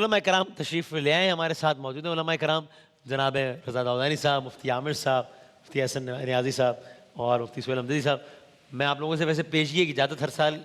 علماء کرام تشریف لے آئے ہمارے ساتھ موجود ہیں علماء کرام، جناب رضا داؤدانی صاحب، مفتی عامر صاحب، مفتی حسن نیازی صاحب اور مفتی سہیل حمدی صاحب۔ میں آپ لوگوں سے ویسے پیشگی کی اجازت ہر سال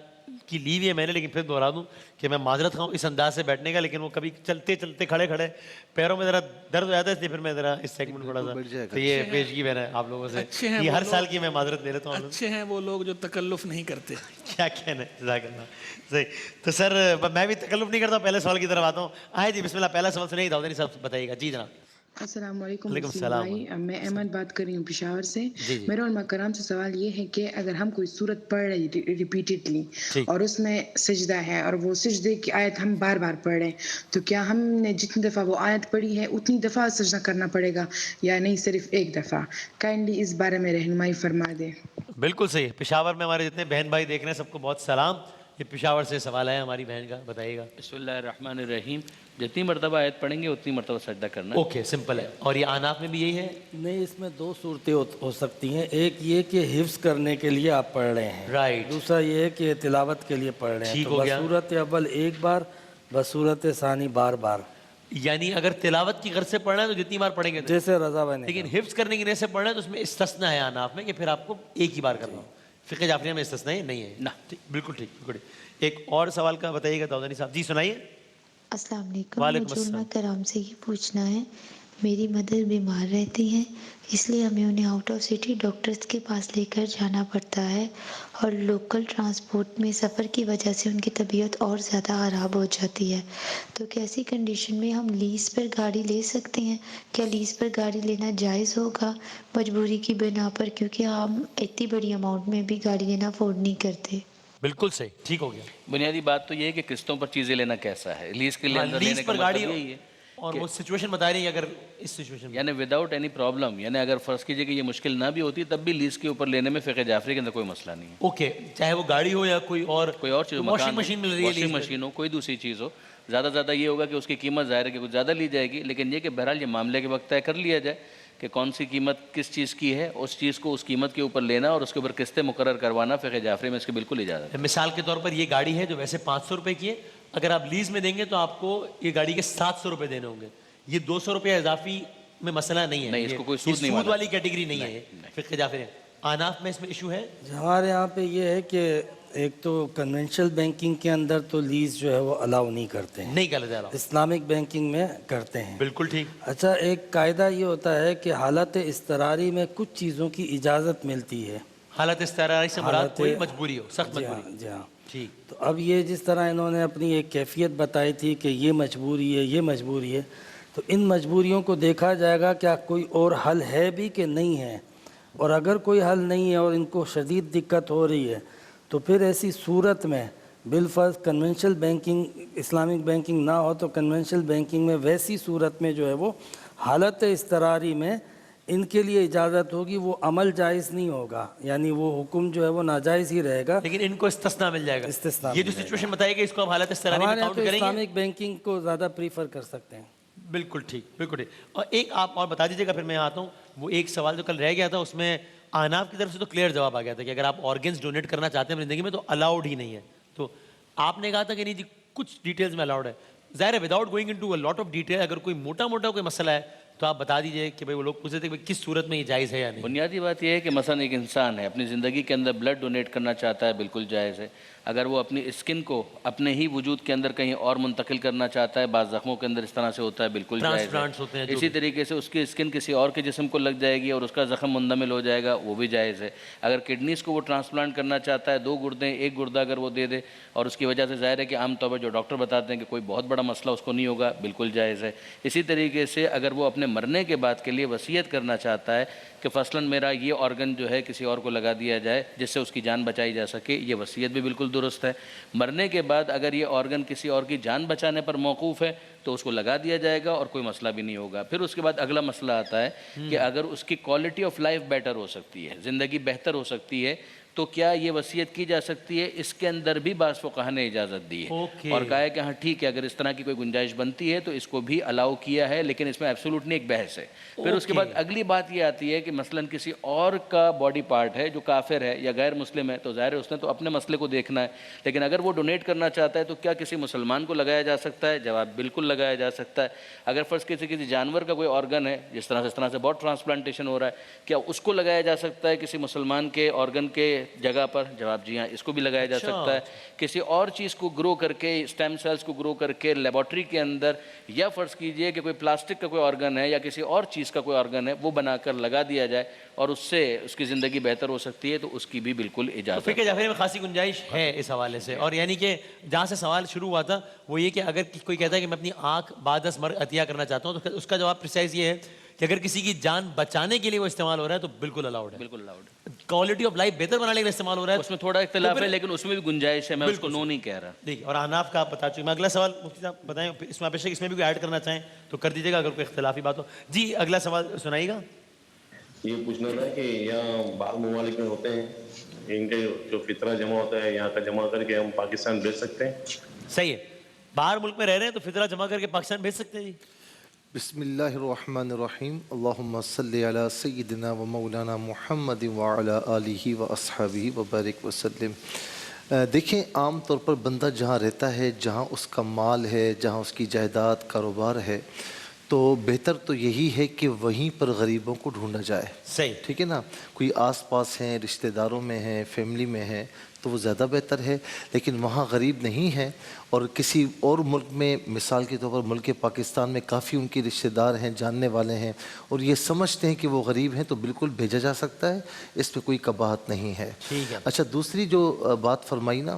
کی لی ہوئی ہے میں نے، لیکن پھر دوہرا دوں کہ میں معذرت خواہوں اس انداز سے بیٹھنے کا، لیکن وہ کبھی چلتے چلتے کھڑے کھڑے پیروں میں ذرا درد ہو جاتا ہے، اس لیے پھر میں ذرا اس سیگمنٹ تھوڑا سا تو یہ پیشگی میں نے آپ لوگوں سے یہ ہر سال کی میں معذرت لے لیتا ہوں۔ اچھے ہیں وہ لوگ جو تکلف نہیں کرتے۔ کیا کہنا ہے، جزاک اللہ صحیح۔ تو سر میں بھی تکلف نہیں کرتا ہوں، پہلے سوال کی طرف آتا ہوں۔ آئے جی بسم اللہ، پہلا سوال سنیے داؤدانی صاحب بتائیے گا۔ جی جناب۔ السلام علیکم وعلیکم وسیم السلام۔ بھائی، میں احمد بات کر رہی ہوں پشاور سے۔ جی جی میرا علماء کرام سے سوال یہ ہے کہ اگر ہم کوئی سورت پڑھ رہے ریپیٹڈلی اور اس میں سجدہ ہے اور وہ سجدے کی آیت ہم بار بار پڑھ رہے ہیں، تو کیا ہم نے جتنی دفعہ وہ آیت پڑھی ہے اتنی دفعہ سجدہ کرنا پڑے گا یا نہیں صرف ایک دفعہ؟ کائنڈلی اس بارے میں رہنمائی فرما دیں۔ بالکل صحیح۔ پشاور میں ہمارے جتنے بہن بھائی دیکھ رہے ہیں سب کو بہت سلام۔ یہ پشاور سے سوال ہے ہماری بہن کا، بتائیے گا۔ بسم اللہ الرحمن الرحیم، جتنی مرتبہ آیت پڑھیں گے اتنی مرتبہ سجدہ کرنا ہے۔ اوکے، سمپل ہے۔ اور یہ آناف میں بھی یہی ہے؟ نہیں، اس میں دو صورتیں ہو سکتی ہیں۔ ایک یہ کہ حفظ کرنے کے لیے آپ پڑھ رہے ہیں، رائٹ۔ دوسرا یہ ہے کہ تلاوت کے لیے پڑھ رہے ہیں، ٹھیک تو ہو گیا۔ بصورت اول ایک بار، بصورت ثانی بار بار۔ یعنی اگر تلاوت کی غرض سے پڑھنا ہے تو جتنی بار پڑھیں گے، جیسے رضا بھائی نے لیکن کہا۔ حفظ کرنے کی نیت سے پڑھنا ہے تو اس میں استثناء ہے آناف میں کہ پھر آپ کو ایک ہی بار کرنا ہو۔ فقہ جعفریہ میں استثناء نہیں ہے نا؟ بالکل ٹھیک، بالکل ٹھیک۔ ایک اور سوال کا بتائیے گا داؤدانی صاحب۔ جی سنائیے۔ السلام علیکم، وعلیکم مجھے علماء السلام۔ کرام سے یہ پوچھنا ہے، میری مدر بیمار رہتی ہیں، اس لیے ہمیں انہیں آؤٹ آف سٹی ڈاکٹرز کے پاس لے کر جانا پڑتا ہے، اور لوکل ٹرانسپورٹ میں سفر کی وجہ سے ان کی طبیعت اور زیادہ خراب ہو جاتی ہے، تو کیسی کنڈیشن میں ہم لیز پر گاڑی لے سکتے ہیں؟ کیا لیز پر گاڑی لینا جائز ہوگا مجبوری کی بنا پر، کیونکہ ہم اتنی بڑی اماؤنٹ میں بھی گاڑی لینا افورڈ نہیں کرتے؟ بالکل صحیح، ٹھیک ہو گیا۔ بنیادی بات تو یہ ہے کہ قسطوں پر چیزیں لینا کیسا ہے، لیز کے لیے اندر لیز لینے کا پر گاڑی مطلب یہی ہے، اور وہ سچویشن بتا رہی ہے اگر اس سچویشن میں، یعنی وداؤٹ اینی پرابلم، یعنی اگر فرض کیجئے کہ یہ مشکل نہ بھی ہوتی تب بھی لیز کے اوپر لینے میں فقہ جعفری کے اندر کوئی مسئلہ نہیں ہے۔ اوکے، چاہے وہ گاڑی ہو یا کوئی اور چیز، واشنگ مشین مل رہی ہے، واشنگ مشین ہو، کوئی دوسری چیز ہو، زیادہ سے زیادہ یہ ہوگا کہ اس کی قیمت ظاہر ہے کہ کچھ زیادہ لی جائے گی، لیکن یہ کہ بہرحال یہ معاملے کے وقت طے کر لیا جائے کہ کون سی قیمت کس چیز کی ہے، اس چیز کو اس قیمت کے اوپر لینا اور اس کے اوپر قسطیں مقرر کروانا فقہ جعفری میں اس کی بالکل اجازت ہے۔ مثال کے طور پر یہ گاڑی ہے جو ویسے 500 روپے کی ہے، اگر آپ لیز میں دیں گے تو آپ کو یہ گاڑی کے 700 روپے دینے ہوں گے۔ یہ 200 روپے اضافی میں مسئلہ نہیں ہے، نہیں، اس کو کوئی یہ سود نہیں سود مانا، والی کیٹیگری نہیں ہے فقہ جعفری۔ آناف میں اس میں ایشو ہے؟ ہمارے یہاں پہ یہ ہے کہ ایک تو کنونشنل بینکنگ کے اندر تو لیز جو ہے وہ الاؤ نہیں کرتے ہیں، نہیں کہا جا رہا، اسلامک بینکنگ میں کرتے ہیں۔ بالکل ٹھیک۔ اچھا، ایک قاعدہ یہ ہوتا ہے کہ حالت اضطراری میں کچھ چیزوں کی اجازت ملتی ہے۔ حالت اضطراری سے مراد کوئی مجبوری ہو، سخت جی ہاں، مجبوری۔ جی ہاں۔ ٹھیک۔ تو اب یہ جس طرح انہوں نے اپنی ایک کیفیت بتائی تھی کہ یہ مجبوری ہے، یہ مجبوری ہے، تو ان مجبوریوں کو دیکھا جائے گا کیا کوئی اور حل ہے بھی کہ نہیں ہے، اور اگر کوئی حل نہیں ہے اور ان کو شدید دقت ہو رہی ہے تو پھر ایسی صورت میں بالفرض کنونشنل بینکنگ، اسلامک بینکنگ نہ ہو تو کنونشنل بینکنگ میں ویسی صورت میں جو ہے وہ حالت اضطراری میں ان کے لیے اجازت ہوگی، وہ عمل جائز نہیں ہوگا، یعنی وہ حکم جو ہے وہ ناجائز ہی رہے گا، لیکن ان کو استثناء مل جائے گا۔ استثناء یہ جو سچویشن بتائی گئی اس کو آپ حالت اضطراری میں ہمارے یہاں کاؤنٹ تو کریں گے؟ اسلامک بینکنگ کو زیادہ پریفر کر سکتے ہیں۔ بالکل ٹھیک، بالکل ٹھیک۔ اور ایک آپ اور بتا دیجیے گا پھر میں آتا ہوں، وہ ایک سوال جو کل رہ گیا تھا اس میں آناف کی طرف سے تو کلیئر جواب آ گیا تھا کہ اگر آپ آرگنز ڈونیٹ کرنا چاہتے ہیں زندگی میں تو الاؤڈ ہی نہیں ہے، تو آپ نے کہا تھا کہ نہیں جی کچھ ڈیٹیلز میں الاؤڈ ہے۔ ظاہر ہے without going into a lot of detail, اگر کوئی موٹا موٹا کوئی مسئلہ ہے تو آپ بتا دیجئے کہ بھائی وہ لوگ پوچھتے تھے کہ کس صورت میں یہ جائز ہے یا نہیں۔ بنیادی بات یہ ہے کہ مثلا ایک انسان ہے اپنی زندگی کے اندر بلڈ ڈونیٹ کرنا چاہتا ہے، بالکل جائز ہے۔ اگر وہ اپنی اسکن کو اپنے ہی وجود کے اندر کہیں اور منتقل کرنا چاہتا ہے، بعض زخموں کے اندر اس طرح سے ہوتا ہے، بالکل جائز ٹرانسپلانٹس ہوتے ہیں ہے۔ جو اسی طریقے سے اس کی اسکن کسی اور کے جسم کو لگ جائے گی اور اس کا زخم مندمل ہو جائے گا، وہ بھی جائز ہے۔ اگر کڈنیز کو وہ ٹرانسپلانٹ کرنا چاہتا ہے، 2 گردے، 1 گردہ اگر وہ دے دے اور اس کی وجہ سے ظاہر ہے کہ عام طور پر جو ڈاکٹر بتاتے ہیں کہ کوئی بہت بڑا مسئلہ اس کو نہیں ہوگا، بالکل جائز ہے۔ اسی طریقے سے اگر وہ اپنے مرنے کے بعد کے لیے وصیت کرنا چاہتا ہے کہ فصلاً میرا یہ آرگن جو ہے کسی اور کو لگا دیا جائے جس سے اس کی جان بچائی جا سکے، یہ وصیت بھی بالکل درست ہے۔ مرنے کے بعد اگر یہ آرگن کسی اور کی جان بچانے پر موقوف ہے تو اس کو لگا دیا جائے گا اور کوئی مسئلہ بھی نہیں ہوگا۔ پھر اس کے بعد اگلا مسئلہ آتا ہے کہ اگر اس کی کوالٹی آف لائف بیٹر ہو سکتی ہے، زندگی بہتر ہو سکتی ہے، تو کیا یہ وصیت کی جا سکتی ہے؟ اس کے اندر بھی بعض فقہا نے اجازت دی ہے اوکے۔ اور کہا ہے کہ ہاں ٹھیک ہے، اگر اس طرح کی کوئی گنجائش بنتی ہے تو اس کو بھی الاؤ کیا ہے، لیکن اس میں ایبسولوٹلی ایک بحث ہے۔ پھر اس کے بعد اگلی بات یہ آتی ہے کہ مثلاً کسی اور کا باڈی پارٹ ہے جو کافر ہے یا غیر مسلم ہے، تو ظاہر ہے اس نے تو اپنے مسئلے کو دیکھنا ہے، لیکن اگر وہ ڈونیٹ کرنا چاہتا ہے تو کیا کسی مسلمان کو لگایا جا سکتا ہے؟ جواب بالکل لگایا جا سکتا ہے۔ اگر فرض کسی جانور کا کوئی آرگن ہے، جس طرح سے بہت ٹرانسپلانٹیشن ہو رہا ہے، کیا اس کو لگایا جا سکتا ہے کسی مسلمان کے آرگن کے جگہ پر؟ جواب جی ہاں، اس کو بھی لگایا جا سکتا ہے۔ کسی اور چیز کو گرو کر کے، اسٹیم سیلز کو گرو کر کے لیبارٹری کے اندر، یا فرض کیجئے کہ کوئی پلاسٹک کا کوئی آرگن ہے یا کسی اور چیز کا کوئی آرگن ہے، وہ بنا کر لگا دیا جائے اور اس سے اس کی زندگی بہتر ہو سکتی ہے، تو اس کی بھی بالکل اجازت ہے۔ فقہ جعفری میں خاصی گنجائش ہے اس حوالے سے، اور یعنی کہ جہاں سے سوال شروع ہوا تھا وہ یہ کہ اگر کوئی کہتا ہے کہ میں اپنی آنکھ بعد 10 مرگ عطیہ کرنا چاہتا ہوں، تو اس کا جواب پریسائز یہ ہے کہ اگر کسی کی جان بچانے کے لیے وہ استعمال ہو رہا ہے تو بالکل الاؤڈ ہے، بالکل الاؤڈ۔ کوالٹی آف لائف بہتر بنانے کے لیے استعمال ہو رہا ہے اس میں تھوڑا اختلاف ہے، لیکن اس میں بھی گنجائش ہے، میں اس کو نو نہیں کہہ رہا۔ دیکھیے، اور احناف کا آپ بتا چکے۔ میں اگلا سوال مفتی صاحب بتائیں، اس میں آپ اس میں بھی کوئی ایڈ کرنا چاہیں تو کر دیجیے گا اگر کوئی اختلافی بات ہو۔ جی اگلا سوال سنائیے گا۔ یہ پوچھنا تھا کہ یہاں بعض ممالک میں ہوتے ہیں ان کے جو فطرہ جمع ہوتا ہے یہاں کا جمع کر کے ہم پاکستان بھیج سکتے ہیں؟ صحیح ہے، باہر ملک میں رہ رہے ہیں تو فطرہ جمع کر کے پاکستان بھیج سکتے ہیں جی۔ بسم اللہ الرحمن الرحیم، اللہم صلی علی سیدنا و مولانا محمد وعلی آلہ و اصحابہ وبارک وسلم۔ دیکھیں، عام طور پر بندہ جہاں رہتا ہے، جہاں اس کا مال ہے، جہاں اس کی جائیداد کاروبار ہے، تو بہتر تو یہی ہے کہ وہیں پر غریبوں کو ڈھونڈا جائے۔ صحیح، ٹھیک ہے نا، کوئی آس پاس ہیں، رشتہ داروں میں ہیں، فیملی میں ہیں، تو وہ زیادہ بہتر ہے۔ لیکن وہاں غریب نہیں ہیں اور کسی اور ملک میں، مثال کے طور پر ملک پاکستان میں کافی ان کے رشتہ دار ہیں، جاننے والے ہیں، اور یہ سمجھتے ہیں کہ وہ غریب ہیں، تو بالکل بھیجا جا سکتا ہے، اس پہ کوئی قباحت نہیں ہے۔ ٹھیک ہے۔ اچھا، دوسری جو بات فرمائی نا،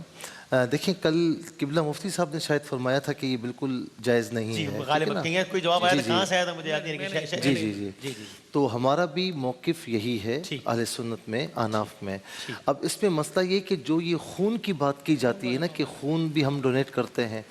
دیکھیں کل قبلہ مفتی صاحب نے شاید فرمایا تھا کہ یہ بالکل جائز نہیں جی ہے۔ غالباً کہیں کوئی جواب آیا تھا، کہاں سے آیا تھا مجھے یاد نہیں ہے۔ جی جی جی، تو ہمارا بھی موقف یہی ہے اہل سنت میں، احناف میں۔ اب اس میں مسئلہ یہ کہ جو یہ خون کی بات کی جاتی ہے نا کہ خون بھی ہم ڈونیٹ کرتے ہیں،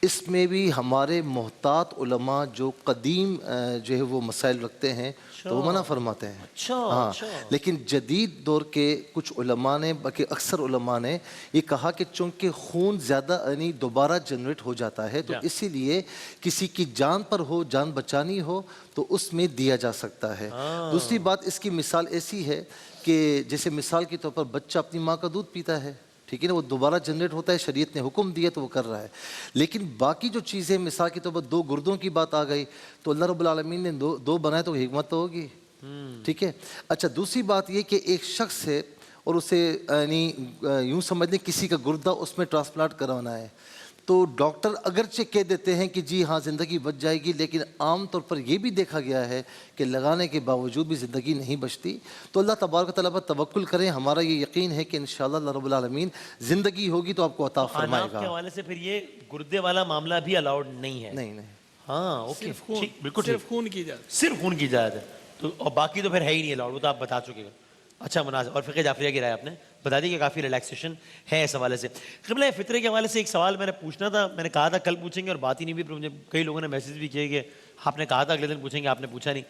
اس میں بھی ہمارے محتاط علماء جو قدیم جو ہے وہ مسائل رکھتے ہیں تو وہ منع فرماتے ہیں۔ ہاں، لیکن جدید دور کے کچھ علماء نے، بلکہ اکثر علماء نے یہ کہا کہ چونکہ خون زیادہ یعنی دوبارہ جنریٹ ہو جاتا ہے، تو اسی لیے کسی کی جان پر ہو، جان بچانی ہو تو اس میں دیا جا سکتا ہے۔ دوسری بات، اس کی مثال ایسی ہے کہ جیسے مثال کے طور پر بچہ اپنی ماں کا دودھ پیتا ہے، ٹھیک ہے نا، وہ دوبارہ جنریٹ ہوتا ہے، شریعت نے حکم دیا تو وہ کر رہا ہے۔ لیکن باقی جو چیزیں، مثال کے طور پر 2 گردوں کی بات آ گئی تو اللہ رب العالمین نے دو بنائے تو حکمت تو ہوگی، ٹھیک ہے۔ اچھا، دوسری بات یہ کہ ایک شخص ہے اور اسے یعنی یوں سمجھ لیں کسی کا گردہ اس میں ٹرانسپلانٹ کروانا ہے، تو ڈاکٹر اگرچہ کہہ دیتے ہیں کہ جی ہاں زندگی بچ جائے گی، لیکن عام طور پر یہ بھی دیکھا گیا ہے کہ لگانے کے باوجود بھی زندگی نہیں بچتی۔ تو اللہ تبارک و تعالیٰ پر توکل کریں، ہمارا یہ یقین ہے کہ انشاءاللہ اللہ رب العالمین زندگی ہوگی تو آپ کو عطا فرمائے احناف گا۔ کے حوالے سے پھر یہ گردے والا معاملہ بھی الاؤڈ نہیں ہے؟ نہیں نہیں، ہاں، اوکے، بالکل صرف خون کی اجازت، صرف خون کی اجازت ہے، تو اور باقی تو پھر ہے ہی نہیں الاؤڈ، وہ تو آپ بتا چکے گا۔ اچھا، مناسب۔ اور فقہ جعفریہ کی رائے آپ نے بتا دی کہ کافی ریلیکسیشن ہے اس حوالے سے۔ قبلہ فطرے کے حوالے سے ایک سوال میں نے پوچھنا تھا، میں نے کہا تھا کل پوچھیں گے اور بات ہی نہیں بھی، مجھے کئی لوگوں نے میسیج بھی کیے کہ آپ نے کہا تھا اگلے دن پوچھیں گے، آپ نے پوچھا نہیں۔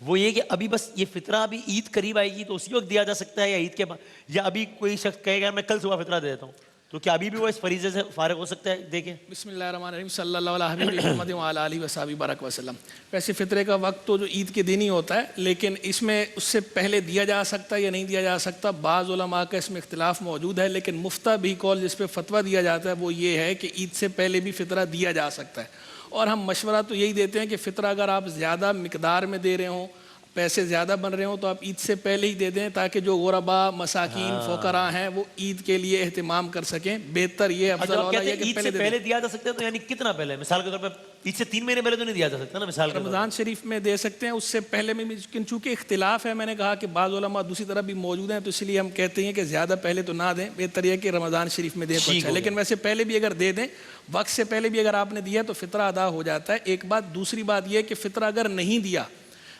وہ یہ کہ ابھی بس یہ فطرہ ابھی عید قریب آئے گی تو اسی وقت دیا جا سکتا ہے یا عید کے بعد، یا ابھی کوئی شخص کہے گا میں کل صبح فطرہ دے دیتا ہوں، تو کیا ابھی بھی وہ اس فریضے سے فارغ ہو سکتا ہے؟ دیکھیں، بسم اللہ الرحمن الرحیم، صلی اللہ علیہ حبیب محمد وعلی آلہ وصحبہ بارک وسلم۔ ویسے فطرے کا وقت تو جو عید کے دن ہی ہوتا ہے، لیکن اس میں اس سے پہلے دیا جا سکتا ہے یا نہیں دیا جا سکتا، بعض علماء کا اس میں اختلاف موجود ہے، لیکن مفتہ بھی قول جس پہ فتویٰ دیا جاتا ہے وہ یہ ہے کہ عید سے پہلے بھی فطرہ دیا جا سکتا ہے۔ اور ہم مشورہ تو یہی دیتے ہیں کہ فطرہ اگر آپ زیادہ مقدار میں دے رہے ہوں، پیسے زیادہ بن رہے ہوں، تو آپ عید سے پہلے ہی دے دیں تاکہ جو غربا، مساکین، فقراء ہیں وہ عید کے لیے اہتمام کر سکیں۔ بہتر یہ افضل آپ والا کہتے یہ ہیں کہ عید سے پہلے دیا جا سکتا ہے، تو یعنی کتنا پہلے؟ مثال کے طور پر عید سے 3 مہینے پہلے تو نہیں دیا جا سکتا نا، مثال کے طور پر رمضان شریف میں دے سکتے ہیں، اس سے پہلے میں بھی، لیکن چونکہ اختلاف ہے، میں نے کہا کہ بعض علماء دوسری طرف بھی موجود ہیں، تو اس لیے ہم کہتے ہیں کہ زیادہ پہلے تو نہ دیں، بہتر یہ کہ رمضان شریف میں دیں تو اچھا ہے، لیکن ویسے پہلے بھی اگر دے دیں، وقت سے پہلے بھی اگر آپ نے دیا تو فطرہ ادا ہو جاتا ہے۔ ایک بات، دوسری بات یہ کہ فطرہ اگر نہیں دیا،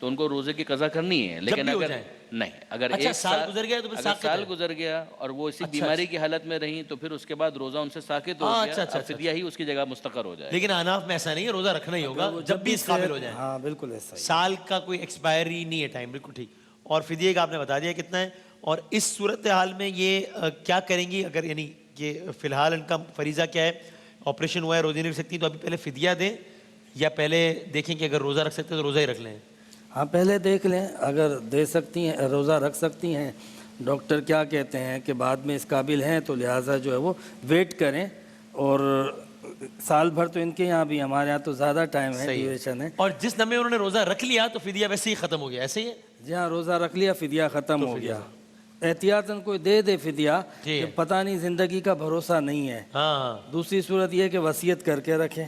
تو ان کو روزے کی قضا کرنی ہے. لیکن بھی ہو اگر جائے. نہیں، اگر اچھا، ایک سال گزر گیا تو پھر اگر ساقط سال ہے. گزر گیا اور وہ اسی بیماری کی حالت میں رہیں تو پھر اس کے بعد روزہ ان سے ساقط ہو گیا, اب فدیہ ہی اس کی جگہ مستقر ہو جائے. لیکن اناف میں ایسا نہیں ہے, روزہ رکھنا ہی ہوگا جب بھی اس قابل ہو جائیں. ہاں بالکل ایسا ہی. سال کا کوئی ایکسپائری نہیں ہے ٹائم. بالکل ٹھیک. اور فدیے کا آپ نے بتا دیا کتنا ہے. اور اس صورتحال میں یہ کیا کریں گی اگر یعنی کہ فی الحال ان کا فریضہ کیا ہے, آپریشن ہوا ہے, روزے نہیں رکھ سکتی, تو ابھی پہلے فدیہ دیں یا پہلے دیکھیں کہ اگر روزہ رکھ سکتے ہیں تو روزہ ہی رکھ لیں؟ ہاں پہلے دیکھ لیں, اگر دے سکتی ہیں روزہ رکھ سکتی ہیں, ڈاکٹر کیا کہتے ہیں کہ بعد میں اس قابل ہیں تو لہٰذا جو ہے وہ ویٹ کریں. اور سال بھر تو ان کے یہاں بھی, ہمارے یہاں تو زیادہ ٹائم ہے, ڈیوریشن ہے. اور جس دم میں انہوں نے روزہ رکھ لیا تو فدیہ ویسے ہی ختم ہو گیا, ایسے ہی ہے؟ جی ہاں, روزہ رکھ لیا فدیہ ختم ہو گیا. احتیاطاً کوئی دے دے فدیہ کہ پتہ نہیں زندگی کا بھروسہ نہیں ہے. ہاں. دوسری صورت یہ ہے کہ وصیت کر کے رکھیں.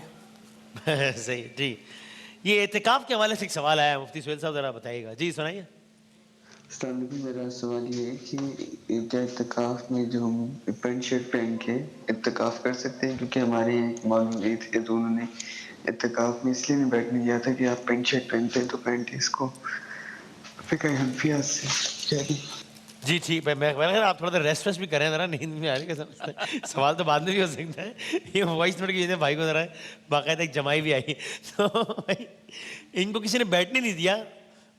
صحیح. جی, یہ اعتکاف کے حوالے سے ایک سوال آیا ہے, مفتی سہیل صاحب ذرا بتائیے گا. جی سنائیے. السلام علیکم. میرا سوال یہ ہے کہ کیا اعتکاف میں جو ہم پینٹ شرٹ پہن کے اعتکاف کر سکتے ہیں؟ کیونکہ ہمارے یہاں ایک معلوم یہ تھے تو انہوں نے اعتکاف میں اس لیے نہیں بیٹھنے دیا تھا کہ آپ پینٹ شرٹ پہنتے ہیں تو پینٹ اس کو فقہ حنفیہ سے. جی ٹھیک ہے, میں آپ تھوڑا سا ریسٹ بھی کریں ذرا, نیند میں آ رہی ہے. سوال تو بعد میں بھی ہو سکتا ہے. یہ وائس نوٹ کی بھائی کو ذرا باقاعدہ ایک جمائی بھی آئی, تو ان کو کسی نے بیٹھنے نہیں دیا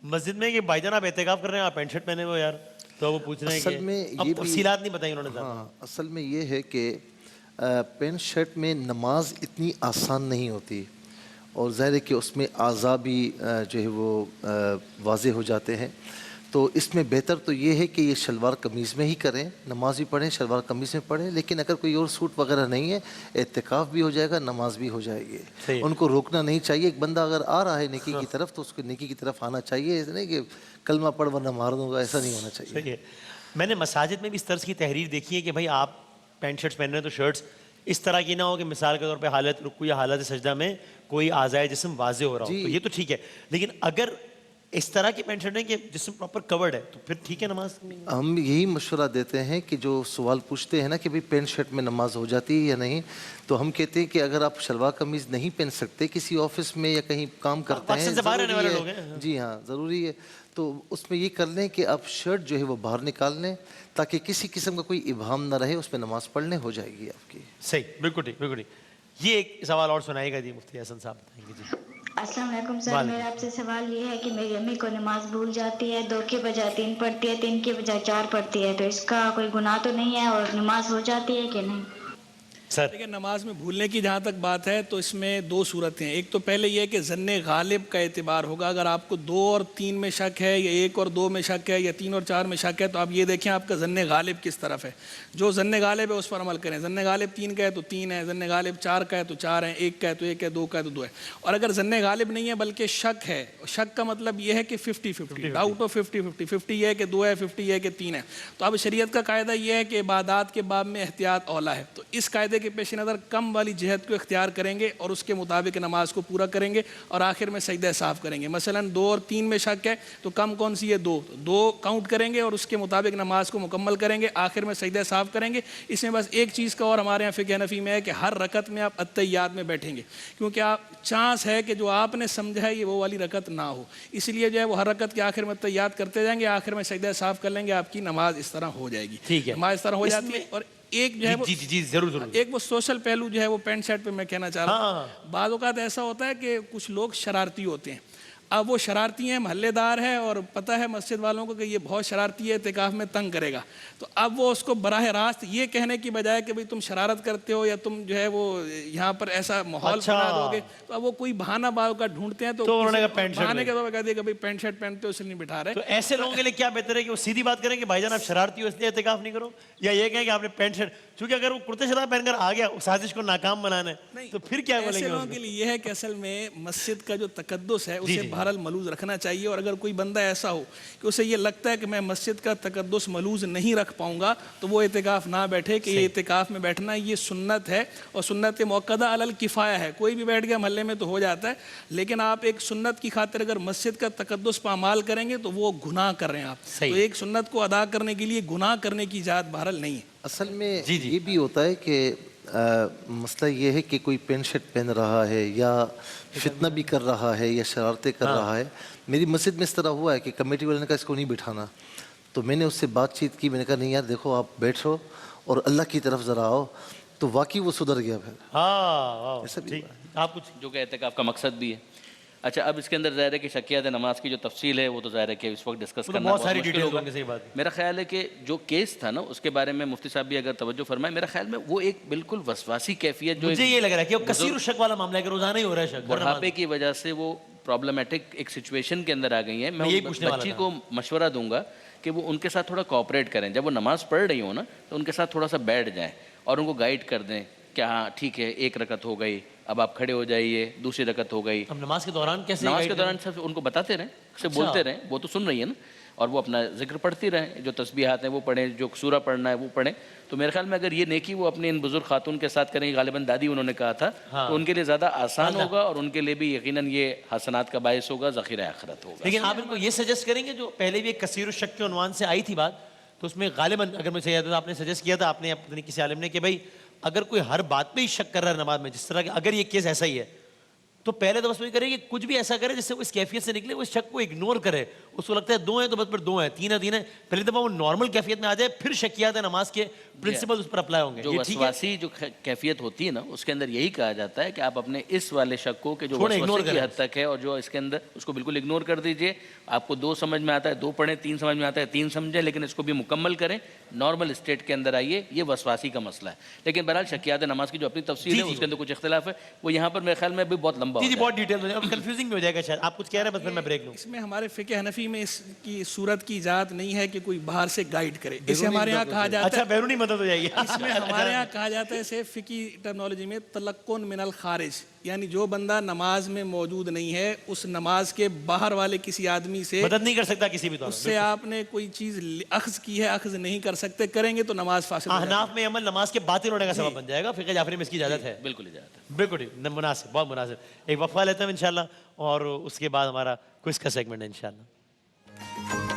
مسجد میں کہ بھائی جان آپ اعتکاف کر رہے ہیں, آپ پینٹ شرٹ پہنے ہوئے یار, تو وہ پوچھ رہے ہیں کہ اب تفصیلات نہیں بتائی انہوں نے. ہاں, اصل میں یہ ہے کہ پینٹ شرٹ میں نماز اتنی آسان نہیں ہوتی, اور ظاہر ہے کہ اس میں اعضاء بھی جو ہے وہ واضح ہو جاتے ہیں. تو اس میں بہتر تو یہ ہے کہ یہ شلوار قمیض میں ہی کریں, نماز بھی پڑھیں شلوار قمیض میں پڑھیں. لیکن اگر کوئی اور سوٹ وغیرہ نہیں ہے, اعتکاف بھی ہو جائے گا, نماز بھی ہو جائے گی. ان کو روکنا نہیں چاہیے. ایک بندہ اگر آ رہا ہے نیکی کی طرف تو اس کو نیکی کی طرف آنا چاہیے, ایسا نہیں کہ کلمہ پڑھ ورنہ مار دوں گا, ایسا نہیں ہونا چاہیے. صحیح ہے. میں نے مساجد میں بھی اس طرح کی تحریر دیکھی ہے کہ بھائی آپ پینٹ شرٹس پہن رہے ہیں تو شرٹس اس طرح کی نہ ہو کہ مثال کے طور پہ حالت رکوع یا حالت سجدہ میں کوئی اعضائے جسم واضح ہو رہا ہو, تو یہ تو ٹھیک ہے. لیکن اگر اس طرح کی پینٹ شرٹ ہے کہ جسم پراپر کورڈ ہے تو پھر ٹھیک ہے نماز؟ ہم یہی مشورہ دیتے ہیں کہ جو سوال پوچھتے ہیں نا کہ بھئی پینٹ شرٹ میں نماز ہو جاتی ہے یا نہیں, تو ہم کہتے ہیں کہ اگر آپ شلوار قمیض نہیں پہن سکتے, کسی آفس میں یا کہیں کام کرتے ہیں, جی ہاں ضروری ہے, تو اس میں یہ کر لیں کہ آپ شرٹ جو ہے وہ باہر نکال لیں تاکہ کسی قسم کا کوئی ابہام نہ رہے, اس میں نماز پڑھنے ہو جائے گی آپ کی. صحیح, بالکل ٹھیک, بالکل ٹھیک. یہ ایک سوال اور سنائے گا جی, مفتی حسن صاحب بتائیں گے. جی السلام علیکم سر, میرا آپ سے سوال یہ ہے کہ میری امی کو نماز بھول جاتی ہے, 2 کے بجائے 3 پڑھتی ہے, 3 کے بجائے 4 پڑھتی ہے, تو اس کا کوئی گناہ تو نہیں ہے اور نماز ہو جاتی ہے کہ نہیں؟ دیکھیں, نماز میں بھولنے کی جہاں تک بات ہے تو اس میں 2 صورتیں ہیں. ایک تو پہلے یہ کہ ظن غالب کا اعتبار ہوگا. اگر آپ کو 2 اور 3 میں شک ہے یا 1 اور 2 میں شک ہے یا 3 اور 4 میں شک ہے, تو آپ یہ دیکھیں آپ کا ظن غالب کس طرف ہے. جو ظن غالب ہے اس پر عمل کریں. ظن غالب 3 کا ہے تو 3 ہے, ظن غالب 4 کا ہے تو 4 ہے, 1 کا ہے تو 1 ہے, 2 کا ہے تو 2 ہے. اور اگر ظن غالب نہیں ہے بلکہ شک ہے, شک کا مطلب یہ ہے کہ 50-50, ڈاؤٹ آف 50-50, 50 یہ ہے کہ 2 ہے, 50 یہ ہے کہ 3 ہے, تو اب شریعت کا قاعدہ یہ ہے کہ عبادات کے باب میں احتیاط اولا ہے. تو اس قاعدے کے پیش نظر کم والی جہت کو اختیار کریں گے اور اس کے مطابق نماز کو پورا کریں گے اور آخر میں سجدہ صاف کریں گے. مثلا 2 اور 3 میں شک ہے تو کم کون سی ہے؟ 2 کاؤنٹ کریں گے اور اس کے مطابق نماز کو مکمل کریں گے, آخر میں سجدہ صاف کریں گے. اس میں بس ایک چیز کا اور ہمارے یہاں فقہ حنفی میں ہے کہ ہر رکعت میں آپ التحیات میں بیٹھیں گے, کیونکہ آپ چانس ہے کہ جو آپ نے سمجھا ہے یہ وہ والی رکعت نہ ہو, اس لیے جو ہے وہ ہر رکعت کے آخر میں التحیات کرتے جائیں گے, آخر میں سجدہ صاف کر لیں گے, آپ کی نماز اس طرح ہو جائے گی. ٹھیک ہے, نماز اس طرح ہو جاتی ہے. اور ایک جو ہے جی ضرور ضرور, ایک وہ سوشل پہلو جو ہے وہ پینٹ شرٹ پہ میں کہنا چاہ رہا ہوں. بعض اوقات ایسا ہوتا ہے کہ کچھ لوگ شرارتی ہوتے ہیں. اب وہ شرارتی ہیں, محلے دار ہے اور پتہ ہے مسجد والوں کو کہ یہ بہت شرارتی ہے, اعتکاف میں تنگ کرے گا, تو اب وہ اس کو براہ راست یہ کہنے کی بجائے کہ بھئی تم شرارت کرتے ہو یا تم جو ہے وہ یہاں پر ایسا ماحول بنا دو گے, تو اب وہ کوئی بہانہ بعض کا ڈھونڈتے ہیں, تو بہانے کے طور پر کہہ دیا کہ بھئی پینٹ شرٹ پہنتے ہو اس لیے نہیں بٹھا رہے. تو ایسے لوگوں کے لیے کیا بہتر ہے کہ وہ سیدھی بات کریں کہ بھائی جان آپ شرارتی ہو اس لیے اعتکاف نہیں کرو, یا یہ کہیں کہ آپ نے پینٹ شرٹ, چونکہ اگر وہ کرتے شلوار پہن کر آ گیا سازش کو ناکام بنانا ہے تو پھر کیا بولیں گے؟ ایسے لوگوں کے لیے یہ ہے کہ اصل میں مسجد کا جو تقدس ہے اسے بہرحال ملوز رکھنا چاہیے, اور اگر کوئی بندہ ایسا ہو کہ اسے یہ لگتا ہے کہ میں مسجد کا تقدس ملوز نہیں رکھ پاؤں گا, تو وہ اعتکاف نہ بیٹھے, کہ یہ اعتکاف میں بیٹھنا یہ سنت ہے, اور سنت موقدہ علی الکفایہ ہے. کوئی بھی بیٹھ گیا محلے میں تو ہو جاتا ہے, لیکن آپ ایک سنت کی خاطر اگر مسجد کا تقدس پامال کریں گے تو وہ گناہ کر رہے ہیں آپ. تو ایک سنت کو ادا کرنے کے لیے گناہ کرنے کی اجازت بہرحال نہیں ہے. اصل میں یہ بھی ہوتا ہے کہ مسئلہ یہ ہے کہ کوئی پینٹ شرٹ پہن رہا ہے یا فتنہ بھی کر رہا ہے یا شرارتیں کر رہا ہے. میری مسجد میں اس طرح ہوا ہے کہ کمیٹی والے نے کہا اس کو نہیں بٹھانا, تو میں نے اس سے بات چیت کی, میں نے کہا نہیں یار دیکھو آپ بیٹھو اور اللہ کی طرف ذرا آؤ, تو واقعی وہ سدھر گیا پھر. ایسا بھی ہوا ہے. آپ کچھ جو کہ اعتکاف کا مقصد بھی ہے. اچھا اب اس کے اندر ظاہر ہے کہ شکیات نماز کی جو تفصیل ہے وہ تو ظاہر ہے کہ اس وقت ڈسکس کرنا بہت ساری مشکل ڈیٹیل ہوگا. ہوگی, صحیح بات ہے. میرا خیال ہے کہ جو کیس تھا نا اس کے بارے میں مفتی صاحب بھی اگر توجہ فرمائے, میرا خیال میں وہ ایک بالکل وسواسی کیفیت جو مجھے یہ لگ رہا ہے کہ وہ کثیر الشک والا معاملہ ہے کہ روزانہ ہی ہو رہا ہے شک, بڑھاپے کی وجہ سے وہ پرابلمٹک ایک سچویشن کے اندر آ گئی ہیں. میں بچی کو مشورہ دوں گا کہ وہ ان کے ساتھ تھوڑا کوآپریٹ کریں. جب وہ نماز پڑھ رہی ہوں نا تو ان کے ساتھ تھوڑا سا بیٹھ جائیں اور ان کو گائیڈ کر دیں کہ ہاں ٹھیک ہے ایک رکعت ہو گئی, اب آپ کھڑے ہو جائیے, دوسری رکعت ہو گئی. ہم نماز کے دوران کیسے, نماز کے دوران صرف ان کو بتاتے رہیں, سے بولتے رہیں, وہ تو سن رہی ہے نا, اور وہ اپنا ذکر پڑھتی رہیں, جو تسبیحات ہیں وہ پڑھیں, جو سورہ پڑھنا ہے وہ پڑھیں. تو میرے خیال میں اگر یہ نیکی وہ اپنے ان بزرگ خاتون کے ساتھ کریں, غالباً دادی انہوں نے کہا تھا, تو ان کے لیے زیادہ آسان ہوگا اور ان کے لیے بھی یقیناً یہ حسنات کا باعث ہوگا, ذخیرہ آخرت ہوگا. لیکن آپ ان کو یہ سجیسٹ کریں گے, جو پہلے بھی ایک کثیر الشک کے عنوان سے آئی تھی بات, تو اس میں غالباً اگر مجھے یاد ہے تو آپ نے سجیسٹ کیا تھا, آپ نے اپنے کسی عالم نے, کہ بھائی اگر کوئی ہر بات پہ ہی شک کر رہا ہے نماز میں, جس طرح کہ اگر یہ کیس ایسا ہی ہے تو پہلے تو بس وہی کرے کہ کچھ بھی ایسا کرے جس سے وہ اس کیفیت سے نکلے, وہ اس شک کو اگنور کرے. اس کو لگتا ہے 2 ہیں تو بس پھر 2 ہیں, 3 ہیں 3 ہیں, پہلی دفعہ وہ نارمل کیفیت میں آ جائے, پھر شکیات نماز کے پرنسپل اس پر اپلائی ہوں گے. جو وسواسی جو کیفیت ہوتی ہے نا اس کے اندر یہی کہا جاتا ہے کہ آپ اپنے اس والے شک کو کہ جو وسوسے کی حد تک ہے اور جو اس کے اندر, اس کو بالکل اگنور کر دیجئے. آپ کو 2 سمجھ میں آتا ہے 2 پڑھیں, 3 سمجھ میں آتا ہے 3 سمجھیں, لیکن اس کو بھی مکمل کریں, نارمل اسٹیٹ کے اندر آئیے. یہ وسواسی کا مسئلہ ہے. لیکن بہرحال شکیات نماز کی جو اپنی تفصیل ہے اس کے اندر کچھ اختلاف ہے, وہ یہاں پر میرے خیال میں بھی بہت لمبا ہے, بہت ڈیٹیل میں, اب کنفیوزنگ بھی ہو جائے گا شاید. آپ کچھ کہہ رہے ہیں, بس پھر میں بریک لوں. اس میں ہمارے فقہ حنفی میں اس کی صورت کی اجازت نہیں ہے کہ کوئی باہر سے گائیڈ کرے. اسے ہمارے یہاں کہا جاتا ہے, اچھا بیرونی مدد ہو جائے گی. اس میں ہمارے یہاں کہا جاتا ہے اسے فقی ٹرمنالوجی میں تلقن من الخارج, یعنی جو بندہ نماز میں موجود نہیں ہے اس نماز کے باہر والے کسی آدمی سے مدد نہیں کر سکتا کسی بھی طور اس سے آپ نے کوئی چیز اخذ کی ہے, اخذ نہیں کر سکتے, کریں گے تو نماز فاسد. احناف میں عمل نماز کے باطل ہونے کا سبب بن جائے گا, فقہ جعفری میں اس کی اجازت ہے. بالکل اجازت ہے, بالکل مناسب, بہت مناسب. ایک وقفہ لیتے ہیں انشاءاللہ, اور اس کے بعد ہمارا کوئز کا سیگمنٹ ہے انشاءاللہ.